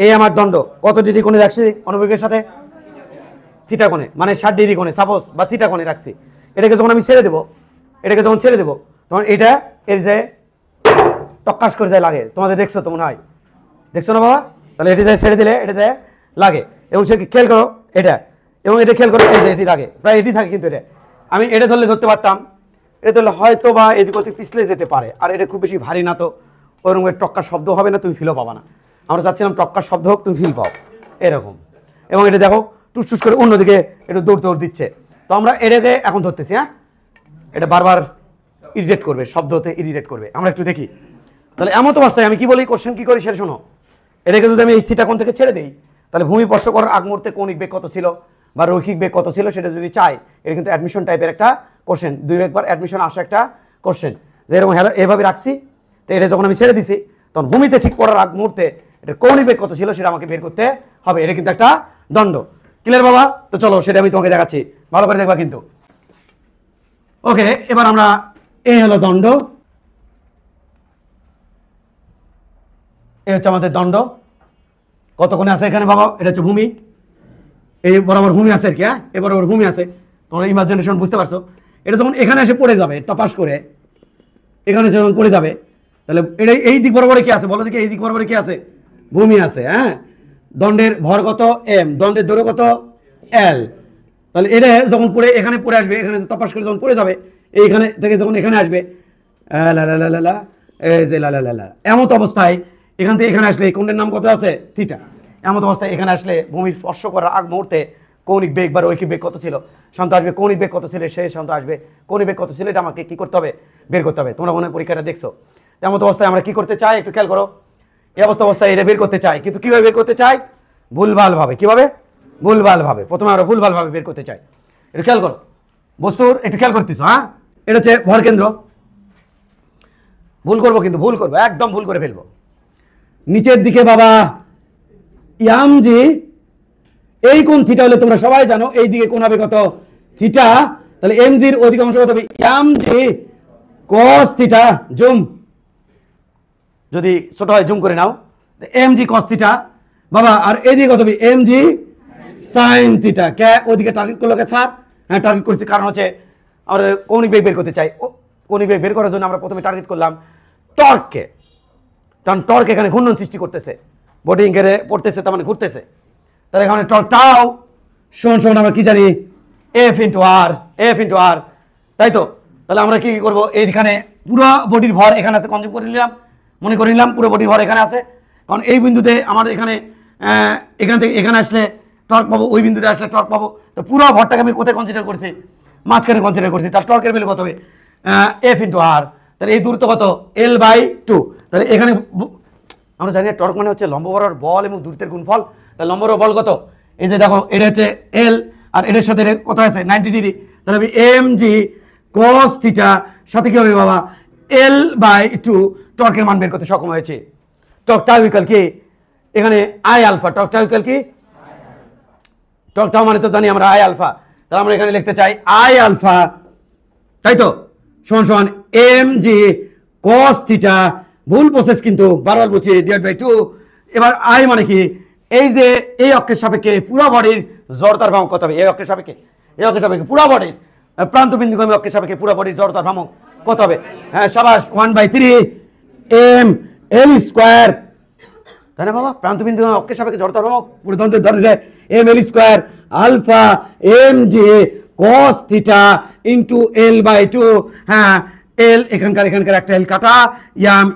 এই আমার দণ্ড কত ডিগ্রি কোণে রাখছি অনুভবের সাথে থিটা কোণে, মানে 60 ডিগ্রি কোণে সাপোজ, বা থিটা কোণে রাখছি। এটাকে যখন আমি ছেড়ে দেবো, এটাকে যখন ছেড়ে দেবো তখন এটা এর যে টক্কাস করে যায় লাগে, তোমাদের দেখছো তো মনে হয়, দেখছো না বাবা? তাহলে এটি যায় ছেড়ে দিলে এটা যায় লাগে, এবং সে খেয়াল করো এটা, এবং এটা খেয়াল করো এই যে এটি লাগে, প্রায় এটি থাকে। কিন্তু এটা আমি এটা ধরলে ধরতে পারতাম, এটা ধরলে হয়তো বা এদিক ওদিক পিছলে যেতে পারে, আর এটা খুব বেশি ভারী না, তো ওরকম টক্কার শব্দ হবে না, তুমি ফিলও পাবা না। আমরা চাচ্ছিলাম টক্কার শব্দ হোক, তুমি ফিল পাও এরকম। এবং এটা দেখো টুসটুস করে অন্যদিকে একটু দৌড় দিচ্ছে। তো আমরা এটাকে এখন ধরতেছি, হ্যাঁ, এটা বারবার ইরিটেট করবে, শব্দ হতে ইরিটেট করবে। আমরা একটু দেখি তাহলে এমন তো অবস্থায় আমি কি বলি, কোশ্চেন কি করি সেটা শোনো। এটাকে যদি আমি এই থিটা কোণ থেকে ছেড়ে দিই, তাহলে ভূমি স্পর্শ করার আগ মুহূর্তে কৌণিক বেগ কত ছিল বা রৈখিক বেগ কত ছিল সেটা যদি চাই, এটা কিন্তু অ্যাডমিশন টাইপের একটা কোশ্চেন, 2-1 অ্যাডমিশন আসা একটা কোশ্চেন, যে এরকম এভাবে রাখছি। তো এটা যখন আমি ছেড়ে দিছি, তখন ভূমিতে ঠিক পড়ার আগ মুহূর্তে এটা কৌণিক বেগ কত ছিল সেটা আমাকে বের করতে হবে। এটা কিন্তু একটা দণ্ড। ক্লিয়ার বাবা? তো চলো সেটা আমি তোমাকে দেখাচ্ছি, ভালো করে দেখবা কিন্তু। ওকে, এবার আমরা এই হলো দণ্ড, এই হচ্ছে আমাদের দণ্ড। কত কোণে আছে এখানে বাবা? এটা হচ্ছে ভূমি, এই বরাবর ভূমি আছে আর কি, হ্যাঁ, এই বরাবর ভূমি আছে। তোমরা ইমাজিনেশন বুঝতে পারছো? এটা যখন এখানে এসে পড়ে যাবে তপাস করে, এখানে যখন পড়ে যাবে, তাহলে এটা এই দিক বরাবরে কি আছে বলো দেখি? এই দিক বরাবরে কি আছে? ভূমি আছে, হ্যাঁ। দণ্ডের ভর কত? এম, দণ্ডের দৈর্ঘ্য কত? এল। তাহলে এটা যখন পড়ে এখানে পড়ে আসবে, এখানে তপাস করে যখন পড়ে যাবে, এইখানে থেকে যখন এখানে আসবে, এই যে এমত অবস্থায় এখান থেকে এখানে আসলে এই কোণের নাম কত আছে? থিটা। এমত অবস্থায় এখানে আসলে ভূমি স্পর্শ করার আগ মুহূর্তে কৌণিক বেগ বা রৈখিক বেগ কত ছিল শান্ত আসবে, কৌণিক বেগ কত ছিল সেই শান্ত আসবে, কৌণিক বেগ কত ছিল এটা আমাকে কি করতে হবে? বের করতে হবে। তোমরা মনে হয় পরীক্ষাটা দেখছো। এমত অবস্থায় আমরা কি করতে চাই একটু খেয়াল করো। এই অবস্থায় এটা বের করতে চাই, কিন্তু কিভাবে বের করতে চাই? ভুলভাল ভাবে। কিভাবে? ভুলভাল ভাবে। প্রথমে আমরা ভুলভাল ভাবে বের করতে চাই। একটু খেয়াল করো বস্তুর, একটু খেয়াল করতেছো, হ্যাঁ। এটা হচ্ছে ভর কেন্দ্র। ভুল করবো, কিন্তু ভুল করবো, একদম ভুল করে ফেলবো। নিচের দিকে বাবা ইয়াম জি, এই কোণ থিটা হলে তোমরা সবাই জানো এই দিকে কোণ হবে কত? থিটা। তাহলে এম জির অধিকাংশ কত হবে? ইয়াম জি কস থিটা। জুম, যদি ছোট হয় জুম করে নাও। এম জি কস থিটা বাবা, আর এদিকে কত হবে? M g sine theta. কে ওদিকে টার্গেট করলো? কে স্যার? হ্যাঁ, টার্গেট করছি কারণ হচ্ছে আমরা কৌণিক বেগ বের করতে চাই। কৌণিক বেগ বের করার জন্য আমরা প্রথমে টার্গেট করলাম টর্ককে, কারণ টর্ক এখানে ঘূর্ণন সৃষ্টি করতেছে, বডি ইঙ্কেরে পড়তেছে, তার মানে ঘুরতেছে। তাহলে এখানে টর্ক টাও সমান আমরা কি জানি? এফ ইন্টু আর, এফ ইন্টু আর, তাই তো? তাহলে আমরা কি করবো? এইখানে পুরো বডির ভর এখানে আছে, কনজিউম করে নিলাম, মনে করে নিলাম পুরো বডির ভর এখানে আছে, কারণ এই বিন্দুতে আমাদের এখানে এখান থেকে এখানে আসলে টর্ক পাবো, ওই বিন্দুতে আসলে টর্ক পাবো। তো পুরো ভরটাকে আমি কোথায় কনসিডার করছি? মাঝখানে কনসিডার করছি। তার টর্কের ভ্যালু কত হবে? এফ ইন্টু আর। তাহলে এই দূরত্ব কত? L/2। তাহলে এখানে আমরা জানি টর্ক মানে হচ্ছে লম্ব বরাবর বল এবং দূরত্বের গুণফল। তাহলে লম্ব বরাবর বল কত? এই যে দেখো, এটা হচ্ছে এল, আর এটার সাথে কত আছে? 90 ডিগ্রি। তাহলে আমি এম জি কস থিটা সাথে কি হবে বাবা? L/2 টর্কের মান বের করতে সক্ষম হয়েছে। টর্ক টাউ ইকুয়াল কি? এখানে I alpha. Torque tau equal কি? টর্ক টাউ মানে তো জানি আমরা আই আলফা। তাহলে আমরা এখানে লিখতে চাই আই আলফা, তাই তো, সমান সমান এম জি কস থিটা, ভুল প্রসেস কিন্তু বারবার বলছি, ডিভাইড/2। এবার আই মানে কি? এই যে এই অক্ষের সাপেক্ষে পুরো বডির জড়তার ভ্রামক কত হবে? এই অক্ষের সাপেক্ষে, এই অক্ষের সাপেক্ষে পুরো বডির প্রান্ত বিন্দুগামী অক্ষের সাপেক্ষে পুরো বডির জড়তার ভ্রামক কত হবে? হ্যাঁ, সাবাস, 1/3 এম এল স্কোয়ার, তাই না বাবা? প্রান্ত বিন্দু অক্ষের সাপেক্ষে জড়তার ভ্রামক পুরো দণ্ডের ধরে M L square alpha M G cos theta into L/2। হ্যাঁ, এল এখানকার একটা এল কাটা,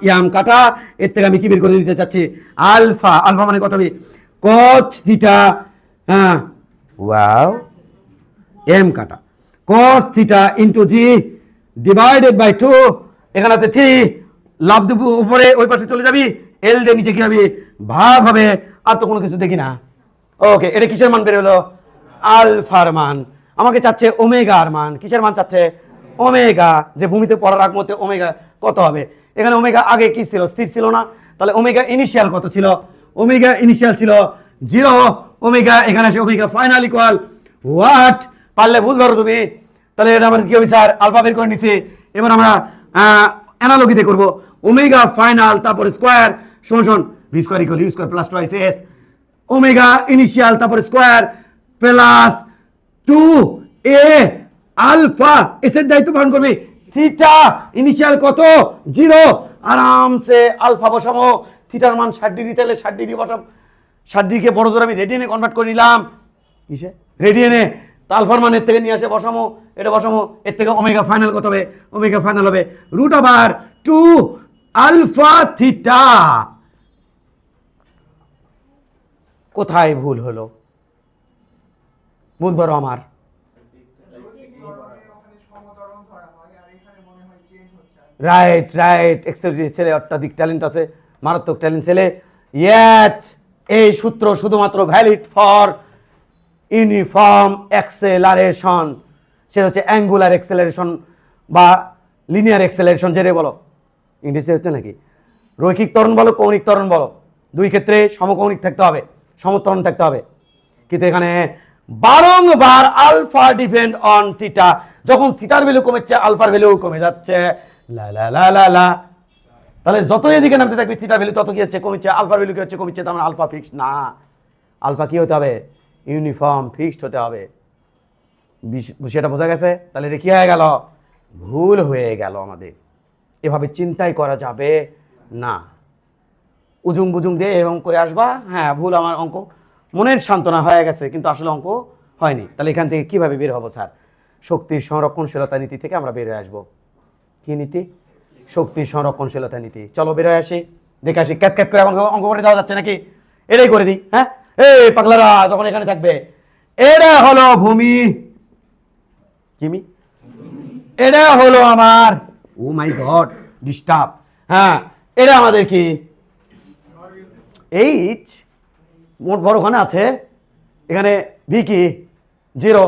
ইয়াম কাটা, এর থেকে আমি কি বের করে দিতে চাচ্ছি? আলফা। আলফা মানে কত হবে? কস থিটা, হ্যাঁ, ওয়াও, এম কাটা কস থিটা ইন্টু জি ডিভাইডেড/2। এখানে আছে 3, লাভ দেবো উপরে, ওই পাশে চলে যাবি, এল দিয়ে নিচে কি হবে? ভাগ হবে। আর তো কোনো কিছু দেখি না। ওকে, এটা কিসের মান বের হলো? আলফার মান। আমাকে চাচ্ছে ওমেগার মান। কিসের মান চাচ্ছে? ওমেগা। যে ভূমিতে পড়ার আগ মধ্যে ওমেগা কত হবে? এখানে ওমেগা আগে কি ছিল? স্থির ছিল না। তাহলে ওমেগা ইনিশিয়াল কত ছিল? ওমেগা ইনিশিয়াল ছিল 0। ওমেগা এখানে আসে ওমেগা ফাইনাল ইকুয়াল হোয়াট? পারলে ভুল ধরো তুমি। তাহলে এটা আমাদের কি হবে স্যার? আলফা বের করে নিচ্ছি। এবার আমরা অ্যানালজিতে করব। ওমেগা ফাইনাল তারপর স্কোয়ার সমান V square equal U square plus twice S omega initial তারপর square plus 2 A alpha S এর দায়িত্ব পালন করবে থিটা ইনিশিয়াল কত 0 আরামসে আলফা বসাবো থিটার মান 60 ডিগ্রি তাহলে 60 ডিগ্রি বসাবো 60 ডিগ্রিকে বড় জোর আমি রেডিয়ানে কনভার্ট করে নিলাম কিসে রেডিয়ানে তা আলফার মান এর থেকে নিয়ে আসে বসামো এটা বসামো এর থেকে ওমেগা ফাইনাল কত হবে ওমেগা ফাইনাল হবে √2 আলফা থিটা কোথায় ভুল হলো ভুল ধরো আমার রাইট রাইট এক্সেপ্ট ছেলে অত্যাধিক ট্যালেন্ট আছে মারাত্মক ট্যালেন্ট ছেলে ইয়েস এই সূত্র শুধুমাত্র ভ্যালিড ফর ইউনিফর্ম অ্যাক্সেলারেশন সেটা হচ্ছে অ্যাঙ্গুলার অ্যাক্সেলারেশন বা লিনিয়ার অ্যাক্সেলারেশন যেটা বলো ইংলিশে হচ্ছে নাকি রৈখিক ত্বরণ বলো কৌণিক ত্বরণ বলো দুই ক্ষেত্রে সমকৌণিক থাকতে হবে সমত্বরণ থাকতে হবে কিন্তু এখানে বারংবার আলফা ডিপেন্ড অন থিটা যখন থিটার ভ্যালু কমেছে আলফার ভ্যালু কমে যাচ্ছে লা লা লা লা লা তাহলে যত এদিকে নামতে থাকবে থিটার ভ্যালু তত কি হচ্ছে কমেছে আলফার ভ্যালু কি হচ্ছে কমেছে তার মানে আলফা ফিক্সড না আলফা কি হতে হবে ইউনিফর্ম ফিক্সড হতে হবে সেটা বোঝা গেছে তাহলে এটা কি হয়ে গেল ভুল হয়ে গেল আমাদের এভাবে চিন্তাই করা যাবে না উজুং বুজুং দিয়ে এরকম করে আসবা হ্যাঁ ভুল আমার অঙ্ক মনের সান্ত্বনা হয়ে গেছে কিন্তু আসলে অঙ্ক হয়নি তাহলে এখান থেকে কিভাবে বের হবো স্যার শক্তির সংরক্ষণশীলতা নীতি থেকে আমরা বের হয়ে আসবো কি নীতি শক্তির সংরক্ষণশীলতা নীতি চলো বের হয়ে আসি দেখে আসি ক্যাট ক্যাট করে এখন অঙ্ক করে দেওয়া যাচ্ছে নাকি এটাই করে দিই হ্যাঁ এই পাগলারা যখন এখানে থাকবে এটা হলো ভূমি কিমি এটা হলো আমার ও মাই গড ডিস্টার্ব হ্যাঁ এটা আমাদের কি এইচ মোট বড় ওখানে আছে এখানে ভি কি 0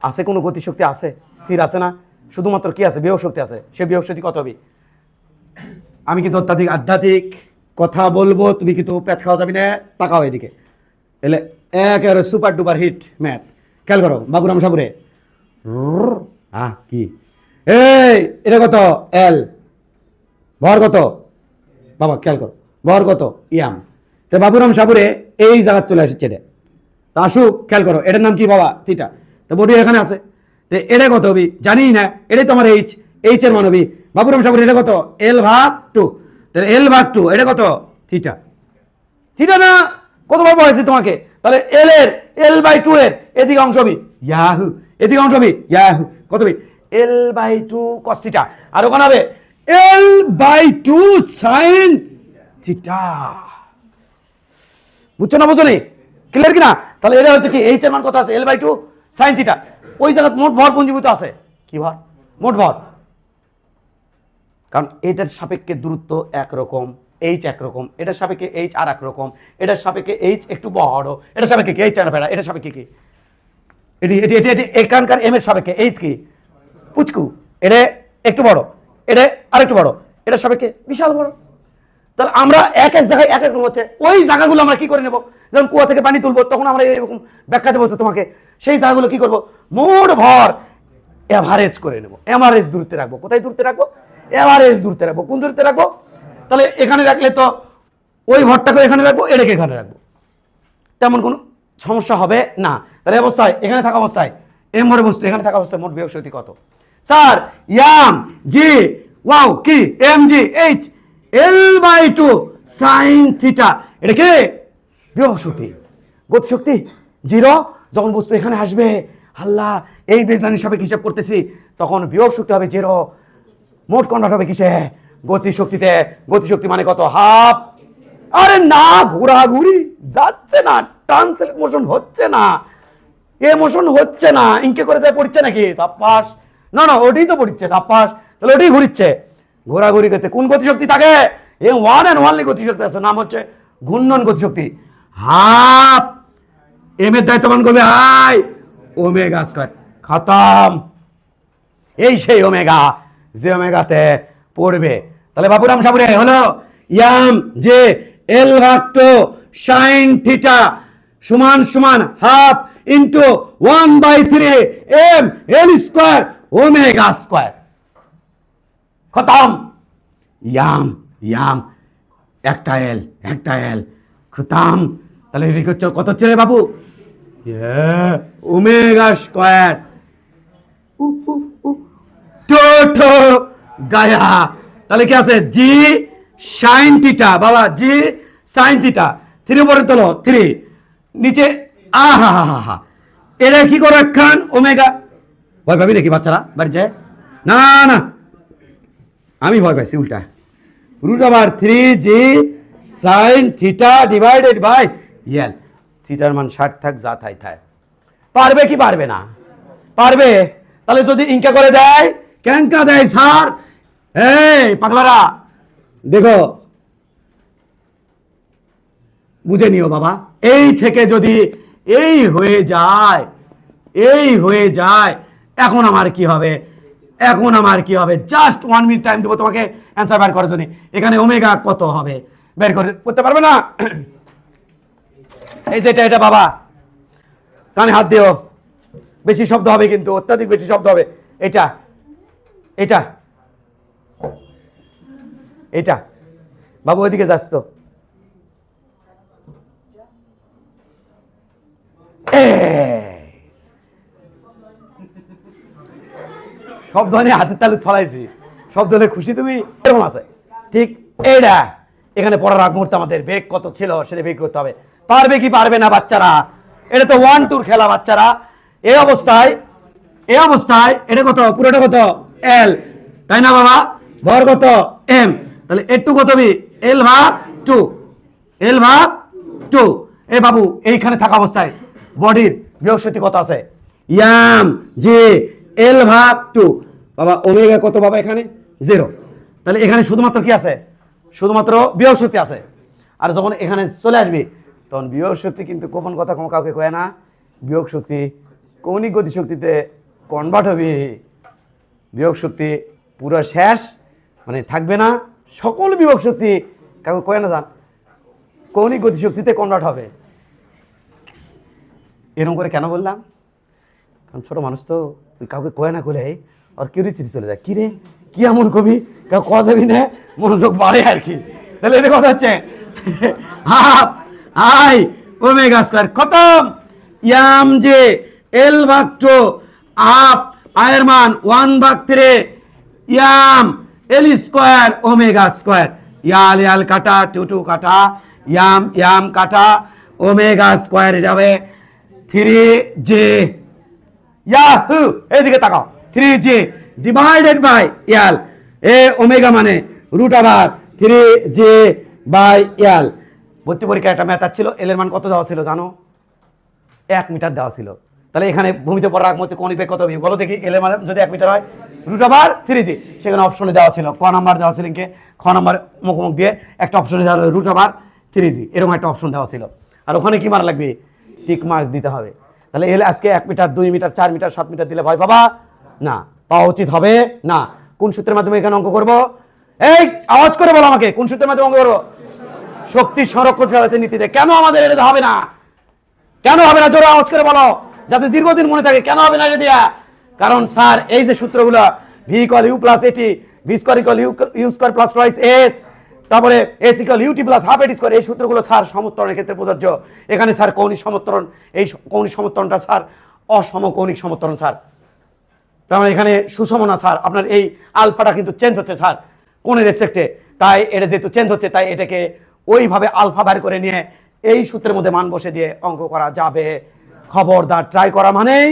আছে কোনো গতিশক্তি আছে স্থির আছে না শুধুমাত্র কি আছে বিয়োগ শক্তি আছে সে বিয়োগ শক্তি কত হবে আমি কিন্তু অত্যাধিক আধ্যাত্মিক কথা বলবো তুমি কিন্তু প্যাচ খাওয়া যাবি না তাকাও এদিকে এলে একেবারে সুপার ডুপার হিট ম্যাথ খেয়াল করো বাবুরাম সাবুরে হ্যাঁ কি এই এটা কত এল ভর কত বাবা খেয়াল করো ভর কত ইয়াম তো বাবুরাম সাবুরে এই জায়গা চলে আসছে এটা তা আসুক খেয়াল করো এটার নাম কি বাবা থিটা তো বডি এখানে আছে তো এটা কত হবি জানি না এটাই তোমার এইচ এর মান হবি বাবুরাম সাবুরে এটা কত L/2 তাহলে L/2 এটা কত থিটা থিটা না কত ভাবে হয়েছে তোমাকে তাহলে L এর L/2 এর এদিকে অংশ হবি ইয়াহু এদিকে অংশ হবি ইয়াহু কত হবি L/2 cos থিটা আর ওখানে হবে L/2 sin থিটা বুঝছো না বুঝছো নি ক্লিয়ার কিনা তাহলে এটা হচ্ছে কি এইচ এর মান কত আছে L/2 sin থিটা ওই জায়গা মোট ভর পুঞ্জীভূত আছে কি ভর মোট ভর কারণ এটার সাপেক্ষে দূরত্ব একরকম এইচ একরকম এটার সাপেক্ষে এইচ আর একরকম এটার সাপেক্ষে এইচ একটু বড় এটার সাপেক্ষে কি এইচ আর বেড়া এটার সাপেক্ষে কি এটি এটি এটি এটি এখানকার এম এর সাপেক্ষে এইচ কি পুচকু এটা একটু বড় এটা আরেকটু বড় এটার সাপেক্ষে বিশাল বড় তাহলে আমরা এক এক জায়গায় এক এক রকম হচ্ছে ওই জায়গাগুলো আমরা কি করে নেব যখন কুয়া থেকে পানি তুলবো তখন আমরা এরকম ব্যাখ্যা দেবো তো তোমাকে সেই জায়গাগুলো কি করবো মোট ভর এভারেজ করে নেব এভারেজ দূরত্বে রাখবো কোথায় দূরত্বে রাখবো এভারেজ দূরত্বে রাখবো কোন দূরত্বে রাখবো তাহলে এখানে রাখলে তো ওই ভরটাকে এখানে রাখবো এটাকে এখানে রাখবো তেমন কোনো সমস্যা হবে না তাহলে অবস্থায় এখানে থাকা অবস্থায় এম ভরে বস্তু এখানে থাকা অবস্থায় মোট বিয়োগ শক্তি কত স্যার ইয়াম জি ওয়াও কি M G H L/2 sin theta এটা কি বিয়োগ শক্তি গতি শক্তি 0 যখন বস্তু এখানে আসবে আল্লাহ এই বেজলানির সাপেক্ষে হিসাব করতেছি তখন বিয়োগ শক্তি হবে 0 মোট কনভার্ট হবে কিসে গতি শক্তিতে গতি শক্তি মানে কত হাফ আরে না ঘোরাঘুরি যাচ্ছে না ট্রান্সলেট মোশন হচ্ছে না এ মোশন হচ্ছে না ইনকে করে যায় পড়ছে নাকি তাপাস না না ওটাই তো পড়ছে তাপাস তাহলে ওটাই ঘুরিচ্ছে ঘোরাঘুরি করতে কোন গতিশক্তি থাকে এ ওয়ান অ্যান্ড ওয়ানলি গতিশক্তি আছে নাম হচ্ছে ঘূর্ণন গতিশক্তি হাফ এম এর দায়িত্ব পালন করবে আই ওমেগা স্কয়ার খতম এই সেই ওমেগা যে ওমেগাতে পড়বে তাহলে বাবুরাম সাবুরে হলো ইয়াম যে L/2 sin থিটা সমান সমান half into 1/3 m L square omega square খতম ইয়াম ইয়াম একটা এল খুতাম। তাহলে এদিকে হচ্ছে কত হচ্ছে রে বাবু? ওমেগা স্কয়ার টোটো গায়া। তাহলে কি আছে? জি সাইন থিটা বাবা, জি সাইন থিটা। 3 উপরে তোলো 3, নিচে আহা হা হা হা। এটা কি করে খান? ওমেগা। ভয় পাবি নাকি বাচ্চারা বাড়ি যায়? না না, আমি ভয় পাইছি উল্টা। √3 G sine theta divided by L. থিটার মান 60 থাক, যা থাই থাই। পারবে কি পারবে না? পারবে। তাহলে যদি ইনকা করে দেয়, ক্যাঙ্কা দেয় স্যার, এই পাগলারা দেখো বুঝে নিও বাবা। এই থেকে যদি এই হয়ে যায়, এখন আমার কি হবে? জাস্ট 1 মিনিট টাইম দেবো তোমাকে অ্যান্সার বের করার জন্য। এখানে ওমেগা কত হবে বের করতে পারবে না? এই যে এটা বাবা, কানে হাত দিও, বেশি শব্দ হবে কিন্তু, অত্যাধিক বেশি শব্দ হবে। এটা বাবু ওইদিকে যাস তো। শব্দ নিয়ে হাতের তালু ফলাইছি, শব্দ হলে খুশি তুমি? এরকম আছে ঠিক। এইটা এখানে পড়ার আগ মুহূর্তে আমাদের বেগ কত ছিল সেটা বেগ করতে হবে। পারবে কি পারবে না বাচ্চারা? এটা তো 1-2 খেলা বাচ্চারা। এই অবস্থায় এটা কত? পুরোটা কত? এল, তাই না বাবা? ভর কত? এম। তাহলে একটু কত বি? L/2। এ বাবু এইখানে থাকা অবস্থায় বডির বিয়োগ শক্তি কত আছে? ইয়াম জি L/2 বাবা। ওমেগা কত বাবা? এখানে 0। তাহলে এখানে শুধুমাত্র কি আছে? শুধুমাত্র বিয়োগ শক্তি আছে। আর যখন এখানে চলে আসবি তখন বিয়োগ শক্তি কিন্তু গোপন কথা কাউকে কয় না। বিয়োগ শক্তি কৌণিক গতিশক্তিতে কনভার্ট হবে। বিয়োগ শক্তি পুরো শেষ, মানে থাকবে না। সকল বিয়োগ শক্তি কাউকে কয় না, জান, কৌণিক গতিশক্তিতে কনভার্ট হবে। এরকম করে কেন বললাম? কারণ ছোট মানুষ তো, কাউকে কয় না কলে আর কিউরিসিটি চলে যায়। কিরে কি এমন কবি, কেউ ক যাবি না, মনোযোগ বাড়ে আর কি। তাহলে এটা কথা হচ্ছে হাফ আই ওমেগা স্কয়ার খতম। ইয়াম যে L/2 হাফ আয়ের মান 1/3 ইয়াম L স্কয়ার ওমেগা স্কয়ার। ইয়াল কাটা, 2 কাটা, ইয়াম কাটা, ওমেগা স্কয়ার যাবে 3J। ইয়াহু, এইদিকে তাকাও। 3J divided by L. A omega মানে √3J/L। ভর্তি পরীক্ষা একটা ম্যাথ ছিল, এল এর মান কত দেওয়া ছিল জানো? 1 মিটার দেওয়া ছিল। তাহলে এখানে ভূমিতে পড়ার আগ মুহূর্তে কৌণিক বেগ কত হবে বলো দেখি? এল এর মান যদি 1 মিটার হয় √3J। সেখানে অপশনে দেওয়া ছিল, ক নাম্বার দেওয়া ছিল, খ নাম্বার মুখোমুখ দিয়ে একটা অপশনে দেওয়া হলো √3J, এরকম একটা অপশন দেওয়া ছিল। আর ওখানে কি মার লাগবে? টিক মার্ক দিতে হবে। তাহলে এল আজকে 1 মিটার, 2 মিটার, 4 মিটার, 7 মিটার দিলে ভয় পাবা না, পাওয়া উচিত হবে না। কোন সূত্রের মাধ্যমে এখানে অঙ্ক করব? এই আওয়াজ করে বলো আমাকে, কোন সূত্রের মাধ্যমে অঙ্ক করব? শক্তি সংরক্ষণ নীতিতে। কেন আমাদের এটা হবে না? কেন হবে না? জোরে আওয়াজ করে বলো, যাতে দীর্ঘদিন মনে থাকে। কেন হবে না এটা দিয়া? কারণ স্যার এই যে সূত্রগুলো, V = U + AT, V = U² + twice S, তারপরে S = UT + ½ AT², এই সূত্রগুলো স্যার সমত্বরণের ক্ষেত্রে প্রযোজ্য। এখানে স্যার কৌণিক সমত্বরণ, এই কৌণিক সমত্বরণটা স্যার অসমকৌণিক সমত্বরণ স্যার। তার মানে এখানে সুষম না স্যার। আপনার এই আলফাটা কিন্তু চেঞ্জ হচ্ছে স্যার কোণের রেসপেক্টে। তাই এটা যেহেতু চেঞ্জ হচ্ছে, তাই এটাকে ওইভাবে আলফা বের করে নিয়ে এই সূত্রের মধ্যে মান বসে দিয়ে অঙ্ক করা যাবে। খবরদার, ট্রাই করা মানেই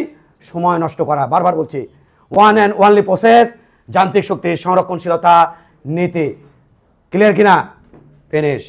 সময় নষ্ট করা। বারবার বলছি, ওয়ান অ্যান্ড ওয়ানলি প্রসেস, যান্ত্রিক শক্তির সংরক্ষণশীলতা নীতি। ক্লিয়ার কিনা? ফিনিশ।